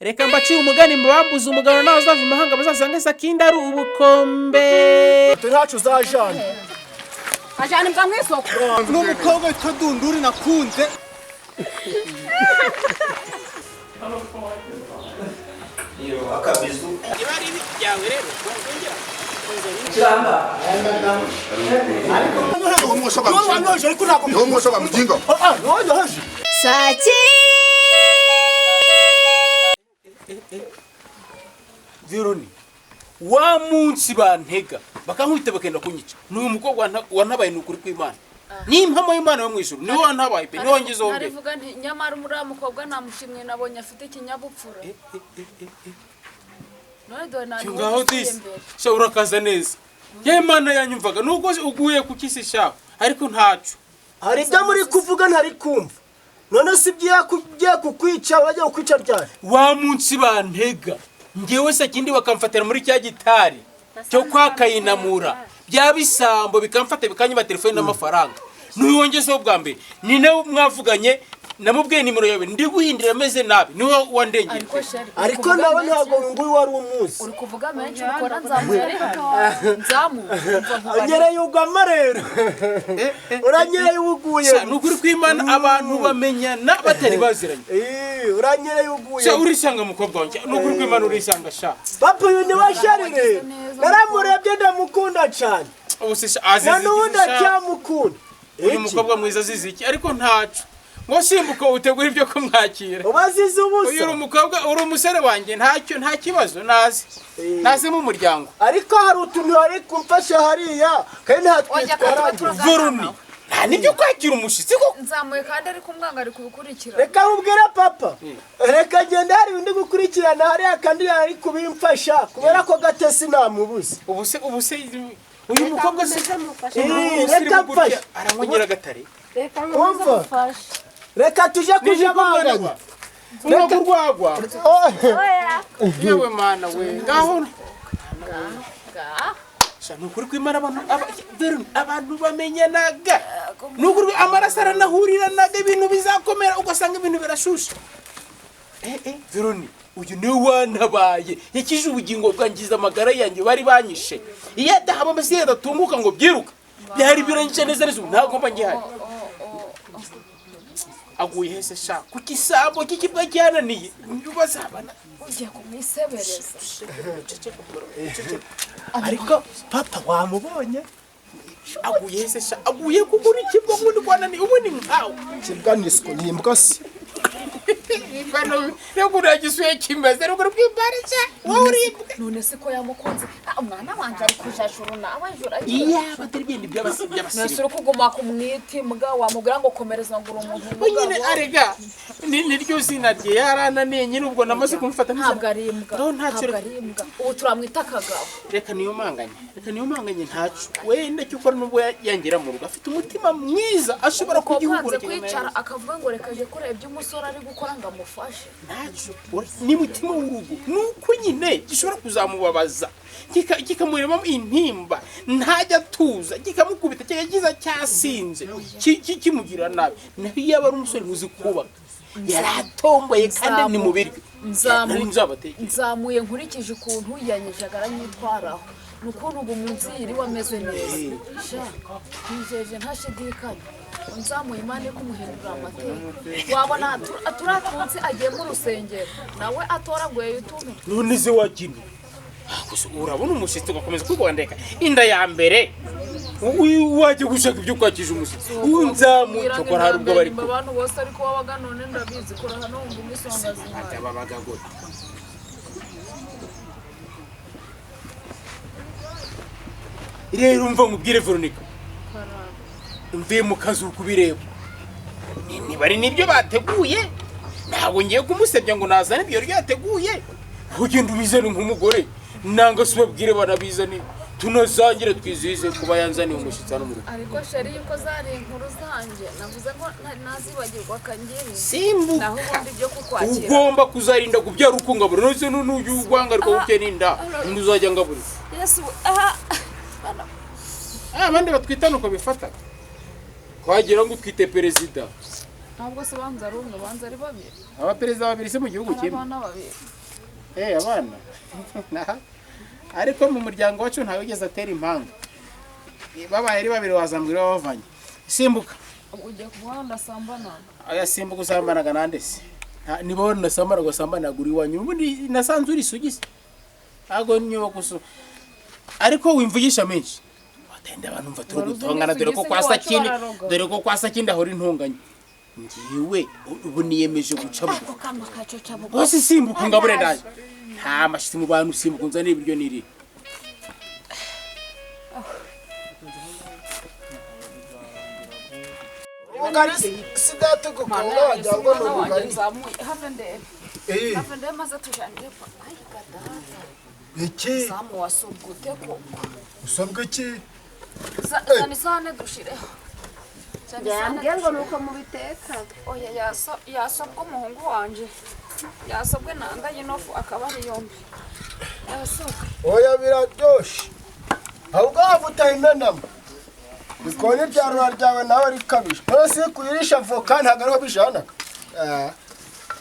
reka mbacire umugani mbambuza umugabo nawe uzava imahanga bazasanga Sakinda ari ubukombe. Ntacu uzajana ajana imbwa mu isoko n'umukobwa witwa Dunduri nakunze. Iyo akabizu Ibari byawe rero cyamba Veroni wa munsi bantega bakankubita bakenda kunyica n'uyu mukobwa wantabaye n'ukuri kw'Imana n'impamo y'Imana yo mw'ijuru niwe wantabaye pe niwe wangizeho mbe. Narivuga nti nyamara muri mukobwa namushimwe nabonye afite ikinyabupfura. None do nani ngaho disi sha urakaza neza y'Imana yanyumvaga nubwo uguye ku kisi sha ariko ntacu Hari ibyo muri kuvuga ntari kumva. None si byakugiye kukwica bajya kukwica ryari? wa munsi bantega ngewe Sakindi bakamfatira muri cya gitari cyo kwakayinamura bya bisambo bikamfata bikanyiba telefone n'amafaranga n'uyu wongezeho bwa mbere ni nawe mwavuganye namubwiye nimero yawe ndi guhindira ameze nabi niwe wandengeye Ariko nawe ntabwo nguyu wari umunsi. uri kuvuga menshi ukora nzamuye nzamu Anyereye ugama rero. Uranyereye uguye. n'ukuri kw'Imana abantu bamenyana batari baziranye. Uranyereye uguye. Sha urisanga mukobwa wanjye n'ukuri kw'Imana urisanga sha Papa uyu ni washarire. Naramurebye ndamukunda cyane. ubuse sha azizi Nanundi acyamukunda. uyu mukobwa mwiza azizi iki ariko ntacu ngo simbuka utegura ibyo kumwakira Ubazize ubusa. uyu umukobwa uri umusore wanjye nta kibazo naze mu muryango Ariko hari utuntu ari kumfasha hariya kandi ntatwitwara. Veroni nta nibyo kwakira umushitsi ko nzamuye kandi ari kumwanga ari kubikurikira. Reka ubwira papa. Reka genda hari ibindi gukurikirana hariya kandi ari kubimfasha kubera ko gatesi namubuze. ubuse uyu mukobwa se Reka mfashe. arangonyera gatare Umva. Reka tuje kuja banganya. reka urwagwa oya yewe mana we ngaho ga sha nukuri kw'Imana abantu bamenyanaga nukuri amaraso aranahuriraga ibintu bizakomera ugasanga ibintu birashusha Veroni uyu niwe wantabaye yakije ubugingo bwangiza amagara yanjye bari banyishe iyo adahaba amase yadatunguka ngo byiruka byari birangije neza neza ntabwo mba ngihari aguye hese sha ku kisambo k'ikibwa cyananiye bazabana ugiye kumwisebereza. Ariko papa wamubonye. aguye hese sha aguye kugura ikibwa ngo ndwanani ubu ni nkawe Kibganisco nimbwa se. bano rugura gisuye kimeze rugura kw'Imana wowe uribwe None se ko yamukunze umwana wanje ari kujashuru nawe jura. iya baterigenda by'abasibya Nasura kuguma kumwiti mbwa wamubwira ngo komereza ngo umuntu nyine arega ni ryo zina rye yarananiye nyine ubwo namaze kumufata ntabwo ari imbwa. no ntacyo Ntabwo ari imbwa. Ubu turamwita akagabo. reka niyo manganye ntacu wenda cyo ukora nubwo yangira mu rugo afite umutima mwiza ashobora kugihugura kwicara akavuga ngo reka je kureba ibyo umusore ari gukora ngo amufashe. ntacu ni mutima w'urugo nuko nyine gishobora kuzamubabaza kikamuremamo intimba ntajya tuza kikamukubita kigakiza cyasinze kimugira nabi naho iyo aba ari umusore uzi kubaka yaratomboye kandi ni mubirwe nzamuye nkurikije ukuntu yanyejaga aranyitwaraho nukuntu ubu munsi yiri wameze neza sha nijeje ntashidikanya nzamuye Imana yo kumuhindura amateka wabona aturatunze agiye mu rusengero nawe atoraguye utuntu none ze wagina gusa urabona umushitsi ugakomeza kwigondeka inda ya mbere wajya gushaka ibyo kwakije umushyitsi unzamuye cyokora hari ubwo bari ko abantu bose ariko wabaga none ndabizi ko hano umva umisonga zimwe babaga gute rero umva mubwire Veronica mvuye mu kazi ukubireba niba ari nibyo bateguye ntabwo ngiye kumusebya ngo nazane ibyo ryateguye ugenda ubizane nk'umugore nanga se ubabwire banabizane tunazangire twizihize kuba yanzaniye umushyitsi hano mu rugo ariko sheri yuko zari inkuru zanjye navuze ko nazibagirwa kangere simbu naho ubundi byo kukwakira ugomba kuzarinda kubyara ukungabura nose n'uyu ugwangaruka gutera inda ntuzajya ngabura Yesu abandi batwitana uko bifata twagira ngo twite perezida ntabwo se banza ari umwe banza ari babiri abaperezida babiri se mu gihugu kimwe abana babiri abana ariko mu muryango wacu ntawe wigeze atera impanga babaye ari babiri wazambwira bavanye simbuka ujya ku muhanda sambana aya simbuka usambanaga nande se nibo nasambana gusambanaga uri wanyu ubundi nasanze uri sugise ago nyo guso ariko wimvugisha menshi watende abantu mva turi gutongana dore ko kwasa kindi aho uri ntunganye ngiwe ubu niyemeje guca mu bose simbuka ngabure ndaje nta mashitsi mu bantu simbuka nzane ibiryo niri Ugari sidate gukonga wajyango no ugari. Havende maze tujanje pa. Ai kadata. Iki? Samu wasubgute ko. Usabwe iki? Sane dushireho. Yambwiye ngo nuko mubiteka. Oya yasobwe umuhungu wanje. Yasobwe nanga yinofu akaba ari yombi. Yasobwe. Oya biraryoshe. Ahubwo avuta imenamo. Bikone byarura ryawe nawe rikabisha. Nose kuyirisha avoka ntagariho bijanaga.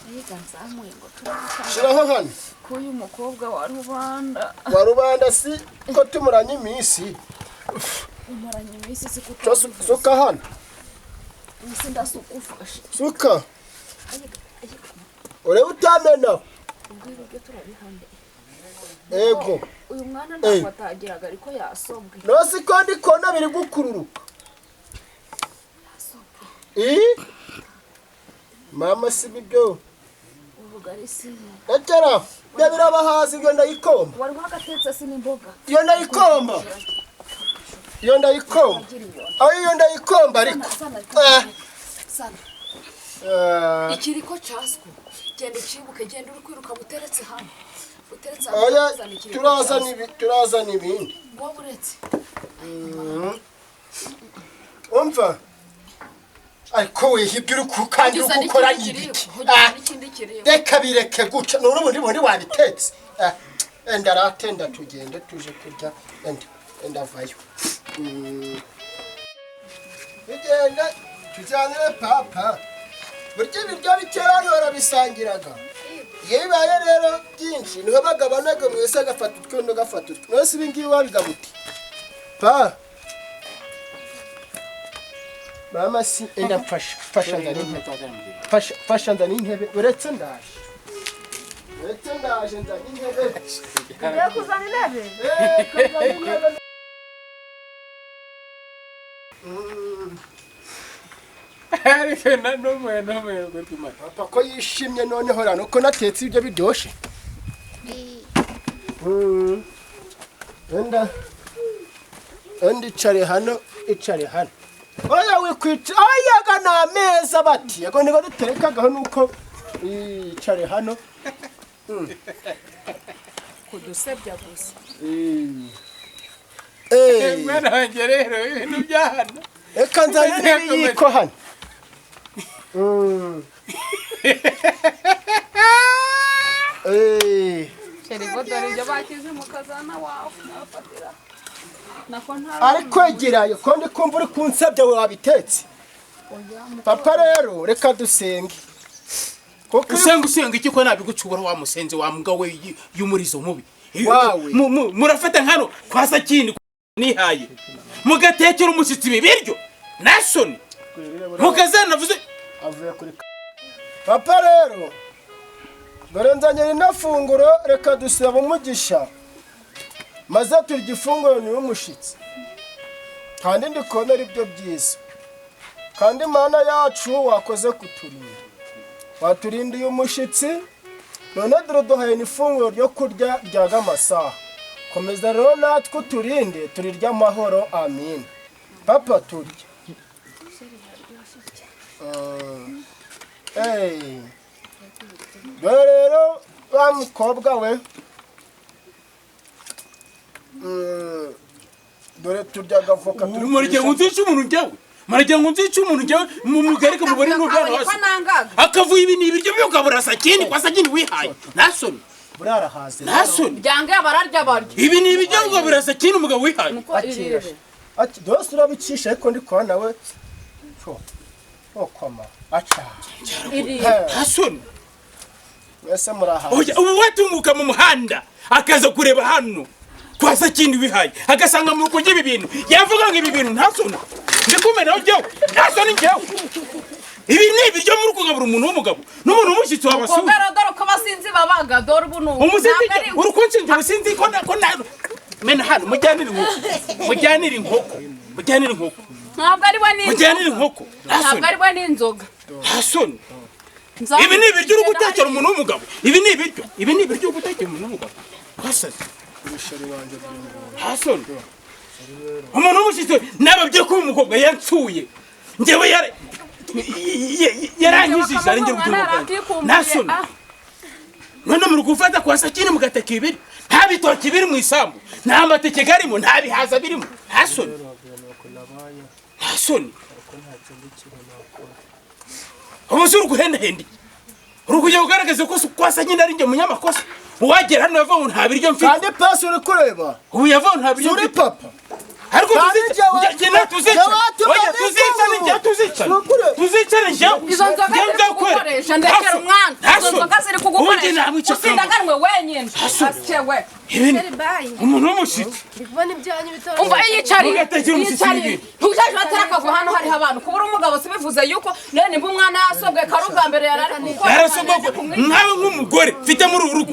Yiga nzamuye ngo turashaka. Shiraho hano. Kuyu mukobwa wa rubanda. Wa rubanda si ko tumuranye iminsi. Umuranye iminsi sikuto. Suka hano. Nsinda sukufashe. Suka. Ore utamena. Ubwiro byo turabihande. Ego. Uyu mwana ntabwo atagiraga ariko yasobwe. Nose ko ndi kona biri gukururuka. Mama si bibyo. Ubugari si. Etera. Ndabira bahazi ibyo ndayikomba. Wari wagatetse si n'imboga. Iyo ndayikomba. Iyo ndayikomba. Aho iyo ndayikomba ariko. Sana. Ikiriko cyaswo. Genda ucibuke genda uri kwiruka buteretse hano. Buteretse hano. Oya turaza n'ibindi. Ngo buretse. Umva. Ariko we hibyo uri kukandi ukora n'ibiki. Reka bireke guca n'urubundi wabitetse. Enda ratenda tugende tuje kurya enda vayo. Igenda tujyanire papa. Burya ibiryo bikera yora bisangiraga. Yebaye rero byinshi niho bagabanaga mwese agafata utwendo gafata utwo. Nose ibingibi wabigabuti. Pa. Mama si enda fasha ndani intebe uretse ndaje. Uretse ndaje ndani intebe. Ugiye kuzana intebe? Kuzana intebe. ariko na no gutuma Papa ko yishimye noneho rano ko natetse ibyo biryoshe. Enda icare hano. Oya wikwica oya na meza bati yego nigo duterekagaho nuko icare hano. Kudusebya gusa. mwana wanjye rero ibintu byahana Eka nzanye ibiyiko hano. Sherigo dore ibyo bakize mu kazana wawe nafatira. Nako ntara. Ariko egerayo ko ndi kumva uri kunsabya we wabitetse. Papa rero reka dusenge. Kuko usenga iki ko nabigucubura wa musenze wa mbwa we y'umurizo mubi wawe murafata nkano kwasa kindi nihaye mugatekera umusitsi bibiryo nasoni mukazanavuze avuye kuri Papa rero dore nzanye inafunguro reka dusaba umugisha maze turya ifunguro ni umushitsi kandi ndikomera ibyo byiza kandi Mana yacu wakoze kuturinda waturindiye umushitsi none dore duhaye n'ifunguro ryo kurya ryaga amasaha komeza rero natwe uturinde turirya amahoro amin Papa turya dore rero wa mukobwa we dore turya agavoka turi murya nzica umuntu njyewe marajya nzica umuntu njyewe mu mugarika mu bari n'ubwana hasi akavuye ibi n'ibiryo byo gaburasa kindi kwasa kindi wihaye nasoni burara hasi nasoni byange abararya barya ibi n'ibiryo byo gaburasa kindi umugabo wihaye ati dose urabicisha ariko ndi kwa nawe okoma acha hasoni wese muraha oya ubu watunguka mu muhanda akaza kureba hano kwasa kindi bihaye agasanga mu kugira ibi bintu yavuga ngo ibi bintu ntasoni ndikumena ujyeho ntasoni njyewe ibi ni ibiryo muri kugabura umuntu w'umugabo n'umuntu w'umushyitsi wabasuye dore ko abasinzi babaga dore ubu n'ubu umusinzi urukunshinja ubusinzi ko mena hano mujyanire inkoko ntabwo ari we mujyanire inkoko ntabwo ari we n'inzoga hasoni ibi ni ibiryo uri gutekera umuntu w'umugabo ibi ni ibiryo uri gutekera umuntu w'umugabo kwasaze hasoni umuntu w'umushyitsi nababwiye ko uyu mukobwa yansuye njyewe yaranyijije ari njye ubyumva nasoni none muri gufata kwa sakini mugateka ibiri nta bitoki biri mu isambu nta mateke garimo nta bihaza birimo hasoni umusuru guhendahendi uri kujya kugaragaza ko kwa sakini ari njye munyamakosa uwagera hano yavaho nta biryo mfite kandi pasi uri kureba ubu yavaho nta biryo uri papa ariko tuzicane izo nzoga ziri kugukoresha ndekera umwana izo nzoga ziri kugukoresha usindaganwe wenyine asikewe umuntu w'umushyitsi umva yiyicariye ntujaje batarakava hano hariho abantu kubura umugabo sibivuze yuko none nimba umwana yasobwe kari ubwa mbere yarari nkawe nk'umugore mfite muri uru rugo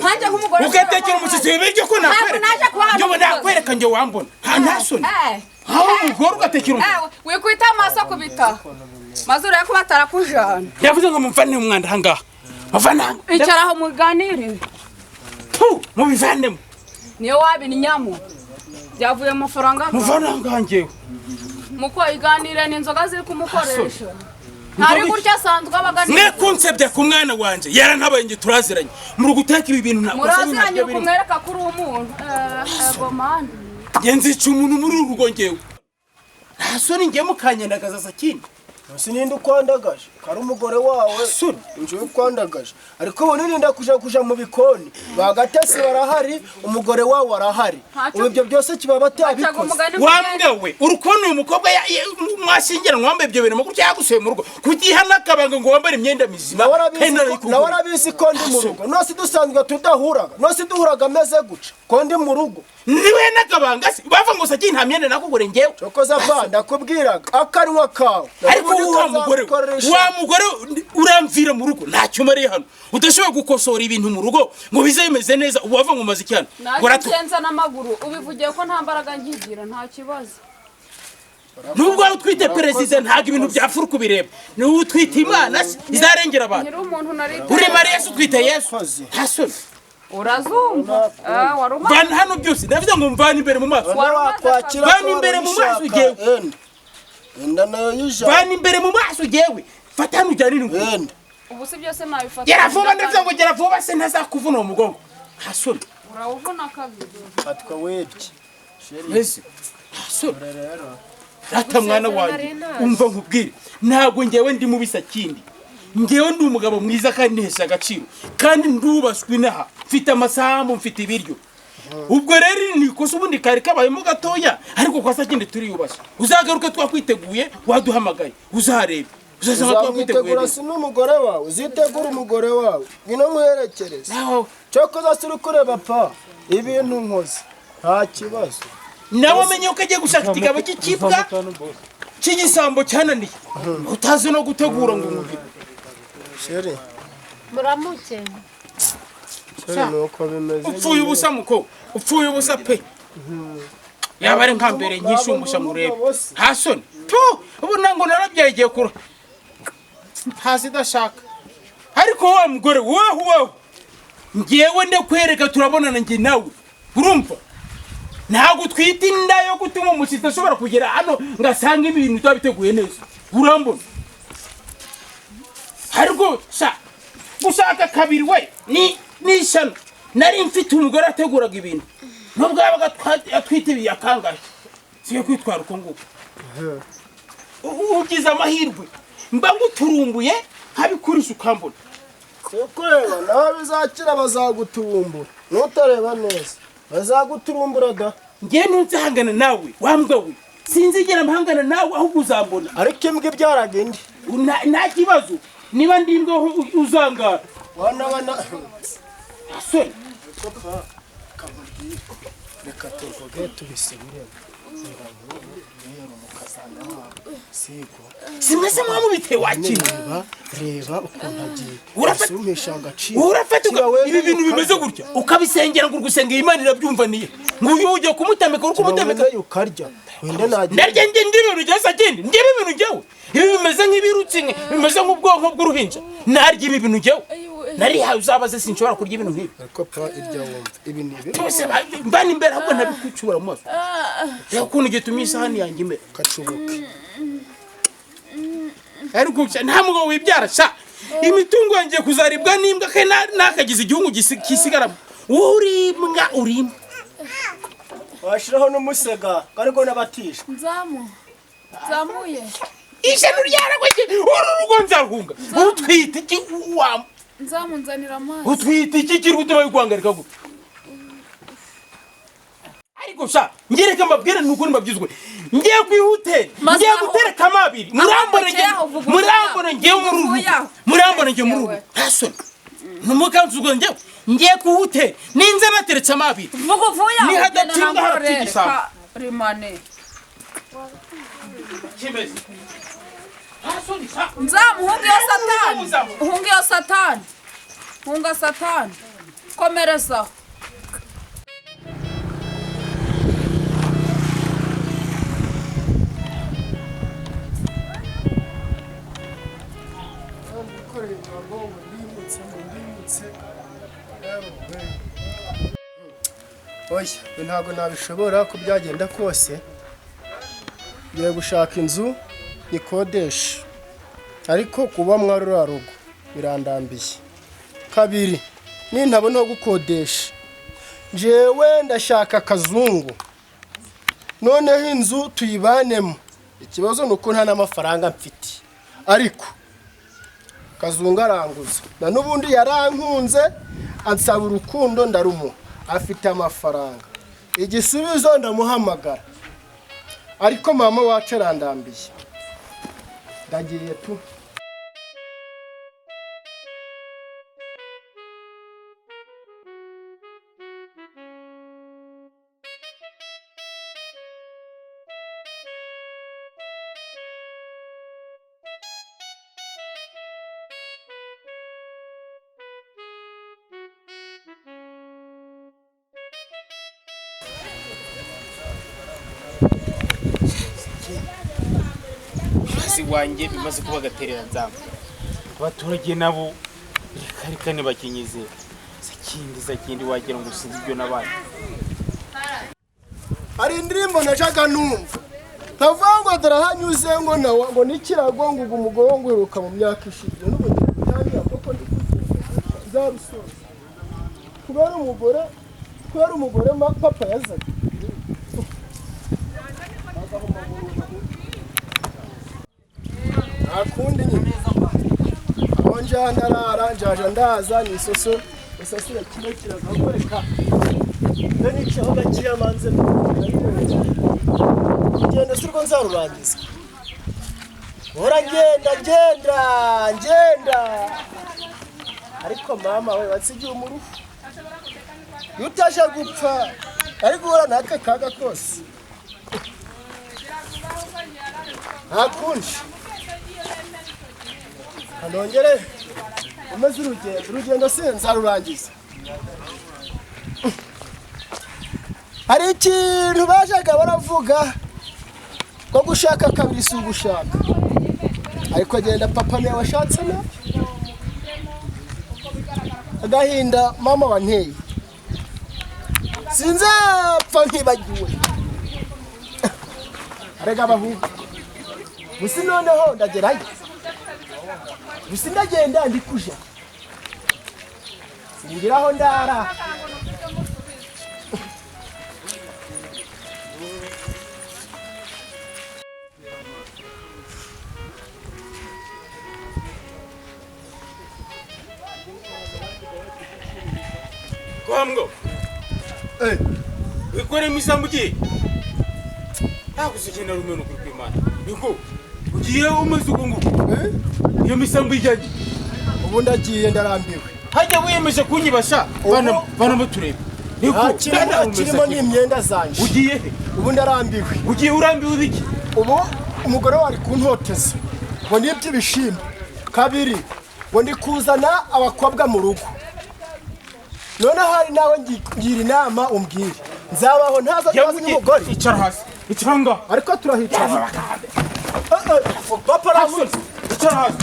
ugatekera umushyitsi wibiryo ko nakwereka njye wambona ntasoni aho umugore ugatekera umuntu wikwita amaso kubita maze urebe ko batarakujana yavuze ngo mumvanire umwanda ahangaha icara aho muganire mubivanemo niyo wabinyamo byavuye mu mafaranga muvananga njyewe muko iganire n'inzoga ziri kumukoresha ntari gutya asanzwe abaganira mwe kunsebya ku mwana wanje yarantabaye nge turaziranye muri guteka ibi bintu muraziranye kumwereka kuri umuntu ego mani nzica umuntu muri uru rugo njyewe ntasoni njye mukanyandagaza sakindi sininde ukwandagaje kari umugore wawe njyewe ukwandagaje ariko ubu nirinda kuja mu bikoni bagatesi barahari umugore wawe arahari ibyo byose kiba batabikoze wambwawe urukubona uyu mukobwa mwashyingiranwa wambaye ibyo bintu makuru cyagusuye mu rugo kugihana akabanga ngo wambare imyenda mizima nawe arabizi ko ndi mu rugo nose dusanzwe tudahuraga nose duhuraga ameze guca ko ndi mu rugo niwe n'akabanga se bava ngo sakindi nta myenda nakugure njyewe cokoza vanda kubwiraga akanwa kawe ariko wa mugore uramvira mu rugo ntacyo mariye hano udashobora gukosora ibintu mu rugo ngo bize bimeze neza ubu wava ngo umaze icyana nagenza n'amaguru ubivugiye ko nta mbaraga nkigira nta kibazo nubwo waba utwite perezida ntabwo ibintu byapfa uri kubireba niwe utwite imana izarengera abantu uri mariya se utwite yesu nta soni urazumva vana hano byose ndavuze ngo mvana imbere mu maso vana imbere mu maso ugewe vana imbere mu maso ugewe fata hano ujyanire ubu si byose nabifata gera vuba ndavuze ngo gera vuba se ntazakuvuna uwo mugongo nta soni urawuvuna kabiri fatwa webye mbese nta soni rata mwana wanjye umva nkubwire ntabwo ngewe ndi mubi sakindi ngewe ndi umugabo mwiza kandi ntesha agaciro kandi ndubaswe inaha mfite amasambu mfite ibiryo ubwo rero ni ikosa ubundi kari kabayemo gatoya ariko kwa sakindi turiyubashye uzagaruke twakwiteguye waduhamagaye uzarebe uzasanga twakwiteguye si n'umugore wawe uzitegura umugore wawe ngwino muherekereze cyokoza suri kureba pa ibintu nkoze nta kibazo nawe amenye ko agiye gushaka ikigabo cy'ikibwa cy'igisambo cyananiye utazi no gutegura ngo umubiri sheri muramuke sheri nuko bimeze upfuye ubusa muko upfuye ubusa pe yaba ari nka mbere nkishumusha murebe hasoni ubu nango narabyagiye kura hasi dashaka ariko wa mugore wowe ngewe ndakwereka turabonana nge nawe urumva ntabwo twita inda yo gutuma umushyitsi ashobora kugera hano ngasanga ibintu utabiteguye neza urambona ariko gushaka kabiri we ni ishyano nari mfite umugore ateguraga ibintu nubwo yabaga atwite ibiyakangaye siyo kwitwara uko nguko ugize amahirwe mba nguturumbuye nkabikurisha ukambona kureba nawe bizakira bazagutumbura nutareba neza bazaguturumbura da ngiye ntunzahangana nawe wambwa we sinzigera mpangana nawe ahubwo uzambona ariko imbwa ibyaraga indi nta kibazo niba ndimweho uzangara wana asore papa kamubwire reka tuvuge tubisubiremo simese mwamu bitewe wakina reba ukuntu agiye urafata agaciro urafata ibi bintu bimeze gutya ukabisengera ngo urgusengera Imana irabyumvaniye ngo uyu ujye kumutameka urukumutameka ukarya wenda nagiye ndarya nge ndibintu cyasa kindi ndibi ibintu ngewe ibi bimeze nk'ibirutsi bimeze nk'ubwonko bw'uruhinja narya ibi bintu ngewe nari hawe uzabaze sinshobora kurya ibintu nk'ibi ariko pa irya wumva ibi ni ibi twese mbana imbere ahubwo ntabikucubura mu maso reka ukuntu gitumye isahani yanjye imbere kacubuka ariko nta mugabo wibyara sha imitungo yanjye kuzaribwa n'imbwa kandi nakagize igihugu kisigaramo urimwa washiraho n'umusega ariko nabatisha nzamuye ishyano ryaragweke uru rugo nzarwunga utwite iki nzamunzanira amazi utwite iki kiri gutuma bikwangarika gute ariko sha ngereka mbabwire n'ukuri mbabyizwe ngiye ku hoteli ngiye gutereka amabiri murambone ngiye mu rugo ntasoni numukanzugo ngiye ku hoteli ninze nateretse amabiri ni hadatinda haratigisa rimane kimeze hunga satani komerezaho oya ntabwo nabishobora ko byagenda kose ngiye gushaka inzu nikodesha ariko kuba mwarura rugo birandambiye kabiri nintabona gukodesha jewe ndashaka akazungu noneho inzu tuyibanemo ikibazo nuko nta n'amafaranga mfite ariko kazungu aranguza na n'ubundi yarankunze ansaba urukundo ndarumuha afite amafaranga igisubizo ndamuhamagara ariko mama wacu arandambiye ndagiye tu wanjye bimaze kuba gaterera nzamu abaturage nabo reka nibakinyize sakindi wagira ngo sinzi ibyo nabandi hari indirimbo najaga numva nkavuga darahanyuze ngo nawe ngo nikirago ngo umugongo iruka mu myaka ishize n'ubundi bitangira koko nzarusoza kubera umugore papa yazaga akundi nyine aho njyana arara njaja ndaza ni isoso isasira kimwe kiragakoreka nicaho gakiya manze kugenda sirwo nzarurangiza hora ngenda ariko mama we watsigiye umuruhu yutaje gupfa ariko hora natwe kaga kose akundi anongere umaze urugendo nzarurangiza hari ikintu bajaga baravuga ko gushaka kabiri si ugushaka ariko agenda papa niwe washatse na agahinda mama wanteye sinzapfa nkibagiwe arega abahungu gusa noneho ndagerayo gusa ndagenda ndi kuja singiraho ndara Kwamgo wikore misambuki akusikina rumeno kuri Imana niko ugiye umaze uko nguko iyo misambo ijyanye ubu ndagiye ndarambiwe hajya wiyemeje kunyibasha bana muturebe nta kintu kirimo n'imyenda zanje ugiye he ubu ndarambiwe ugiye urambiwe biki ubu umugore wari kuntoteza ngo n'iby'ibishimbo kabiri ngo ndi kuzana abakobwa mu rugo none hari nawe ngira inama umbwire nzabaho ntaza kubaza n'umugore icara hasi icara ngaho ariko turahicara papa ramuzi icara hasi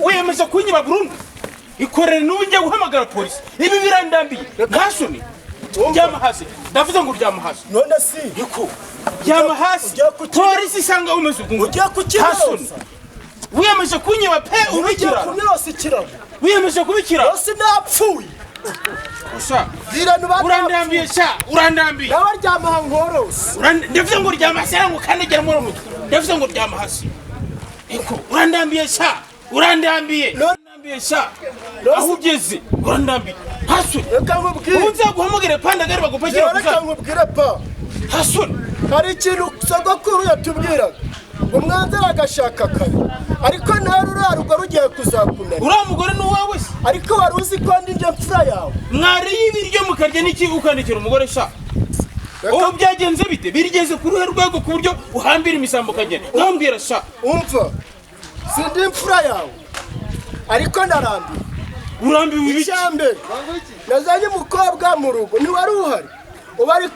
wiyemeje kunyiba burundu ikorere n'ubu njya guhamagara polisi ibi birandambiye ntasoni ryama hasi ndavuze ngo ryama hasi none si yuko ryama hasi polisi isanga umeze ukungu ugiye kukirosa wiyemeje kunyiba pe ubikira kunyosa ikirabo wiyemeje kubikira yose napfuye usha biranu urandambiye sha urandambiye nawe ryama hangorose ndavuze ngo ryama hasi ngo kanegera mu mutwe ndavuze ngo ryama hasi eko urandambiye sha urandambiye sha aho ugeze urandambiye hasoni reka nkubwire ubu nzaguhamagare pandagari bagupakira reka nkubwire pa hasoni hari ikintu sogokuru yatubwiraga ngo mwanzara agashaka kare ariko nawe rurarugo rugiye kuzakunara uriya mugore ni uwawe se ariko wari uzi ko ndi nje mfura yawe mwariye ibiryo mukarya n'iki ukandikira umugore sha ubu byagenze bite birigeze ku ruhe rwego ku buryo uhambira imisambo ukagenda ntambwira sha umva sindi mfura yawe ariko ndarambiwe urambiwe ibiki icyambere nazanye umukobwa mu rugo ntiwari uhari ubu ari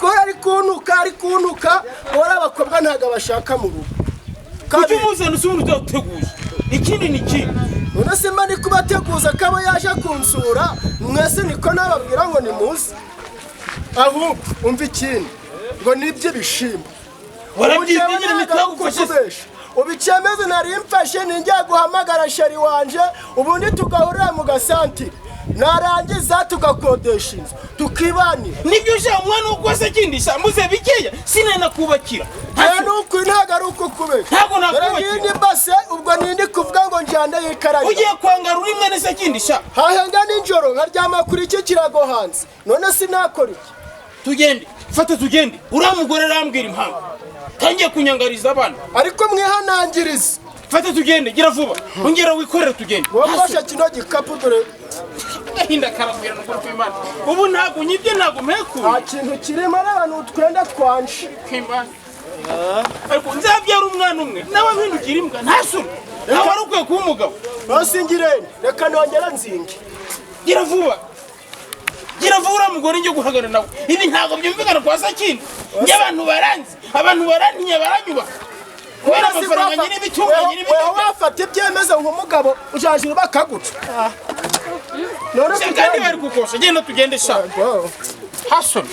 kuntuka ubona abakobwa ntabwo bashaka mu rugo ujye umuzana usubundi utateguye ikindi ni iki none simba ndi kubateguza ko abo yaje kunsura mwese niko nababwira ngo ni muze ahubwo umva ikindi ngo ni iby'ibishimbo warabyitegera imitwe yagufashe ubu icyemeze nari mfashe ninjya guhamagara sheri wanje ubundi tugahurira mu gasantire narangiza tugakodesha inzu tukibanira nibyo ushaka umwana w'ukwase kindisha muze bikeya sinanakubakira nuko ntago ari uko kubera ntago nakubakira nindi base ubwo nindi kuvuga ngo njyane yikaranye ugiye kwangara uri mwene se kindisha hahenga ninjoro nkaryama kuri iki kirago hanze none sinakora iki tugende fata tugende uriya mugore arambwira impamvu tangiye kunyangariza abana ariko mwihanangiriza fata tugende gira vuba ongera wikorere tugende wafashe kino gikapu dore gahinda karabwira no kuri Imana ubu ntago nyibye ntago mpekuye nta kintu kirimo n'abantu twenda twanje Imana ariko nzabyara umwana umwe nawe mpindugira imbwa ntasure nawe ari ukwiye kuba umugabo basingirene reka nongera nzinge gira vuba uriya mugore njye guhagana nawe ibi ntago byumvikana kwa Sakindi njye abantu barantinya baranyubaha kubera amafaranga nyine ibitunganye wewe wafata ibyemezo nk'umugabo ujajira bakaguca kandi bari kukosha genda tugende sha hasoni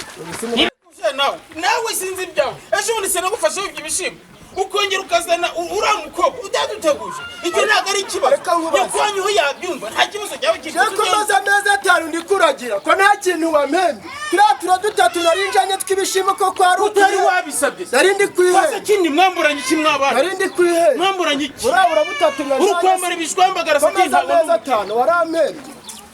nawe sinzi ibyawe ejo bundi sinagufashe ibyo bishimbo ukongera ukazana uriya mukobwa utaduteguje ibyo ntabwo ari ikibazo yakwanyuho yabyumva nta kibazo cyaba kiri reko maze amezi 5 ndi kuragira ko nta kintu wampembe turiya dutatu narinjanye tw'ibishimo ko kwa utari wabisabye nari ndi kwihera Sakindi mwamburanye iki mwabana nari ndi kwihera mwamburanye iki urabura butatu uri kwambara ibishwambagara Sakindi amezi 5 warampembe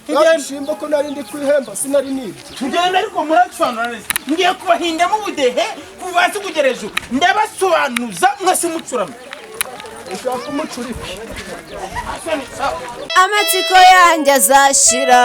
ibishimbo ko nari ndi kwihemba sinari nibyo tugenda ariko murasobanura neza ngiye kubahindamo ubudehe kuva hasi kugera hejuru ndabasobanuza mwese mucurame ushaka umucurike amatsiko yanjye azashira